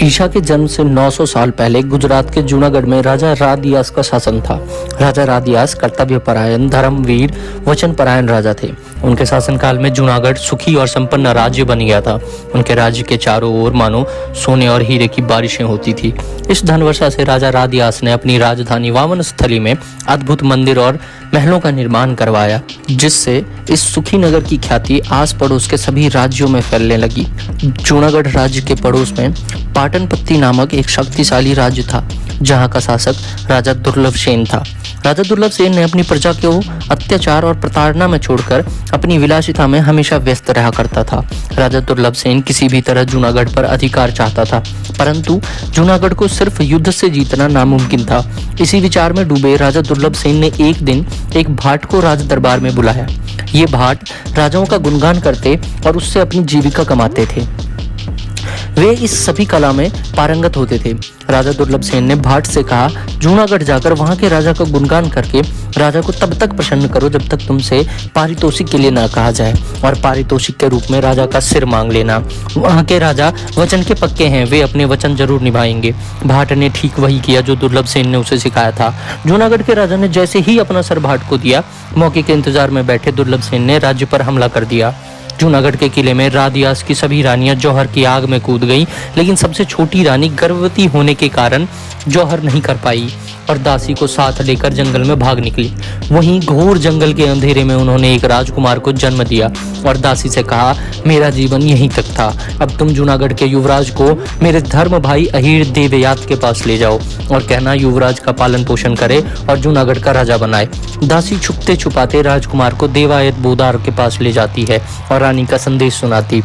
ईशा के जन्म से 900 साल पहले गुजरात के जूनागढ़ में राजा रादियास का शासन था। राजा रादियास कर्तव्यपरायण, धर्मवीर, वचनपरायण राजा थे। उनके शासनकाल में जूनागढ़ सुखी और संपन्न राज्य बन गया था। उनके राज्य के चारों ओर मानो सोने और हीरे की बारिशें होती थी। इस धनवर्षा से राजा रादियास ने अपनी राजधानी वामन स्थली में अद्भुत मंदिर और महलों का निर्माण करवाया, जिससे इस सुखी नगर की ख्याति आस पड़ोस के सभी राज्यों में फैलने लगी। जूनागढ़ राज्य के पड़ोस में पाटनपत्ती नामक एक शक्तिशाली राज्य था, जहां का शासक राजा दुर्लभसेन था। राजा दुर्लभसेन ने अपनी प्रजा को अत्याचार और प्रताड़ना में छोड़कर अपनी विलासिता में हमेशा व्यस्त रहा करता था। राजा दुर्लभसेन किसी भी तरह जूनागढ़ पर अधिकार चाहता था, परंतु जूनागढ़ को सिर्फ युद्ध से जीतना नामुमकिन था। इसी विचार में डूबे राजा दुर्लभसेन ने एक दिन एक भाट को राज दरबार में बुलाया। ये भाट राजाओं का गुणगान करते और उससे अपनी जीविका कमाते थे। वे इस सभी कला में पारंगत होते थे। राजा दुर्लभसेन ने भाट से कहा, जूनागढ़ जाकर वहां के राजा का गुणगान करके राजा को तब तक प्रसन्न करो जब तक तुमसे पारितोषिक के लिए ना कहा जाए, और पारितोषिक के रूप में राजा का सिर मांग लेना। वहां के राजा वचन के पक्के हैं, वे अपने वचन जरूर निभाएंगे। भाट ने ठीक वही किया जो दुर्लभसेन ने उसे सिखाया था। जूनागढ़ के राजा ने जैसे ही अपना सर भाट को दिया, मौके के इंतजार में बैठे दुर्लभसेन ने राज्य पर हमला कर दिया। जूनागढ़ के किले में रादियास की सभी रानियां जौहर की आग में कूद गईं, लेकिन सबसे छोटी रानी गर्भवती होने के कारण जौहर नहीं कर पाई और दासी को साथ लेकर जंगल में भाग निकली। वहीं घोर जंगल के अंधेरे में उन्होंने एक राजकुमार को जन्म दिया और दासी से कहा, मेरा जीवन यहीं तक था, अब तुम जूनागढ़ के युवराज को मेरे धर्म भाई अहीर देवयात के पास ले जाओ और कहना युवराज का पालन पोषण करे और जूनागढ़ का राजा बनाए। दासी छुपते छुपाते राजकुमार को देवायत बोदार के पास ले जाती है और रानी का संदेश सुनाती।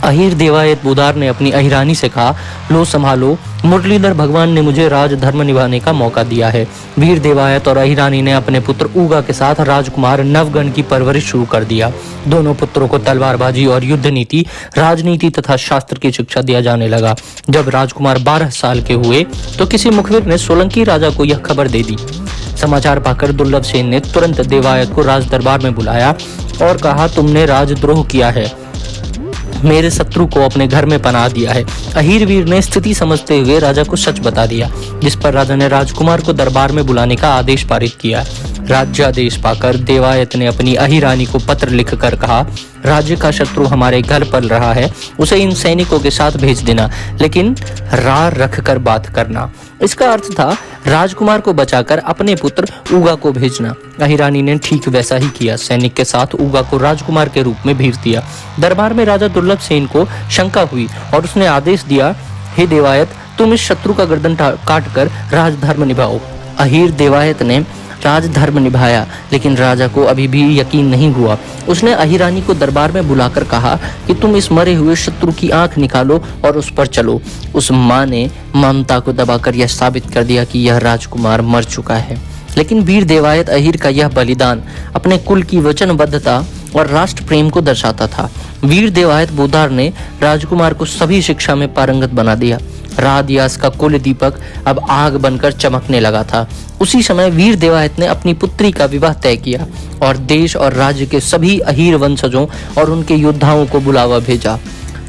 अहीर देवायत बोदार ने अपनी अहिरानी से कहा, लो संभालो, मुरलीधर भगवान ने मुझे राज धर्म निभाने का मौका दिया है। वीर देवायत और अहिरानी ने अपने पुत्र उगा के साथ राजकुमार नवगण की परवरिश शुरू कर दिया। दोनों पुत्रों को तलवारबाजी और युद्ध नीति, राजनीति तथा शास्त्र की शिक्षा दिया जाने लगा। जब राजकुमार 12 साल के हुए तो किसी मुखबिर ने सोलंकी राजा को यह खबर दे दी। समाचार पाकर दुर्लभसेन ने तुरंत देवायत को राज दरबार में बुलाया और कहा, तुमने राजद्रोह किया है, मेरे शत्रु को अपने घर में पनाह दिया है। अहीर वीर ने स्थिति समझते हुए राजा को सच बता दिया, जिस पर राजा ने राजकुमार को दरबार में बुलाने का आदेश पारित किया। राज्यादेश पाकर देवायत ने अपनी अहिरानी को पत्र लिखकर कहा, राज्य का शत्रु हमारे घर पल रहा है, उसे इन सैनिकों के साथ भेज देना, लेकिन रार रखकर बात करना। इसका अर्थ था राजकुमार को बचाकर अपने पुत्र उगा को भेजना। अहिरानी ने ठीक वैसा ही किया। सैनिक के साथ उगा को राजकुमार के रूप में भेज दिया। दरबार में राजा दुर्लभसेन को शंका हुई और उसने आदेश दिया, हे देवायत, तुम इस शत्रु का गर्दन काट कर राजधर्म निभाओ। अहीर देवायत ने राजधर्म निभाया, लेकिन राजा को अभी भी यकीन नहीं हुआ। उसने अहिरानी को दरबार में बुलाकर कहा कि तुम इस मरे हुए शत्रु की आंख निकालो और उस पर चलो। उस मां ने ममता को दबाकर यह साबित कर दिया कि यह राजकुमार मर चुका है। लेकिन वीर देवायत अहीर का यह बलिदान अपने कुल की वचनबद्धता और राष्ट्र प्रेम को दर्शाता था। वीर देवायत बोदार ने राजकुमार को सभी शिक्षा में पारंगत बना दिया। रादियास का कुल दीपक अब आग बनकर चमकने लगा था। उसी समय वीर देवायत ने अपनी पुत्री का विवाह तय किया और देश और राज्य के सभी अहीर वंशजों और उनके योद्धाओं को बुलावा भेजा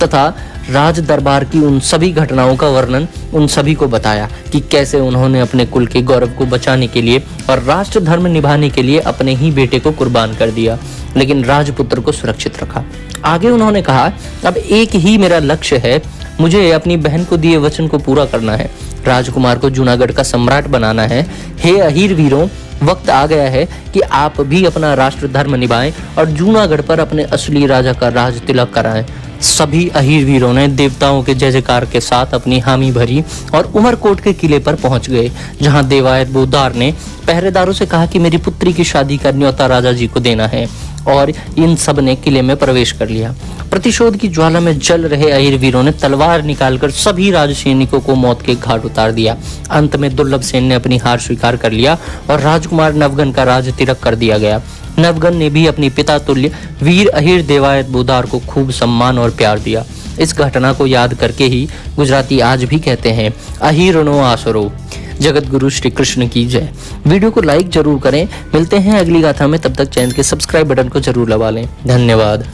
तथा राज दरबार की उन सभी घटनाओं का वर्णन उन सभी को बताया कि कैसे उन्होंने अपने कुल के गौरव को बचाने के लिए और राष्ट्र धर्म निभाने के लिए अपने ही बेटे को कुर्बान कर दिया, लेकिन राजपुत्र को सुरक्षित रखा। आगे उन्होंने कहा, अब एक ही मेरा लक्ष्य है, मुझे अपनी बहन को दिए वचन को पूरा करना है, राजकुमार को जूनागढ़ का सम्राट बनाना है। हे अहीर वीरों, वक्त आ गया है कि आप भी अपना राष्ट्र धर्म निभाएं और जूनागढ़ पर अपने असली राजा का राज तिलक कराएं। सभी अहीर वीरों ने देवताओं के जय जयकार के साथ अपनी हामी भरी और उमरकोट के किले पर पहुंच गए, जहां देवायत बोदार ने पहरेदारों से कहा कि मेरी पुत्री की शादी का न्योता राजा जी को देना है, और इन सब ने किले में प्रवेश कर लिया। प्रतिशोध की ज्वाला में जल रहे अहीर वीरों ने तलवार निकालकर सभी राजसैनिकों को मौत के घाट उतार दिया। अंत में दुर्लभसेन ने अपनी हार स्वीकार कर लिया और राजकुमार नवगन का राज तिलक कर दिया गया। नवगन ने भी अपनी पिता तुल्य वीर अहीर देवायत बोदार को खूब सम्मान और प्यार दिया। इस घटना को याद करके ही गुजराती आज भी कहते हैं, अहीरनो आसरो। जगत गुरु श्री कृष्ण की जय। वीडियो को लाइक जरूर करें। मिलते हैं अगली गाथा में, तब तक चैनल के सब्सक्राइब बटन को जरूर दबा लें। धन्यवाद।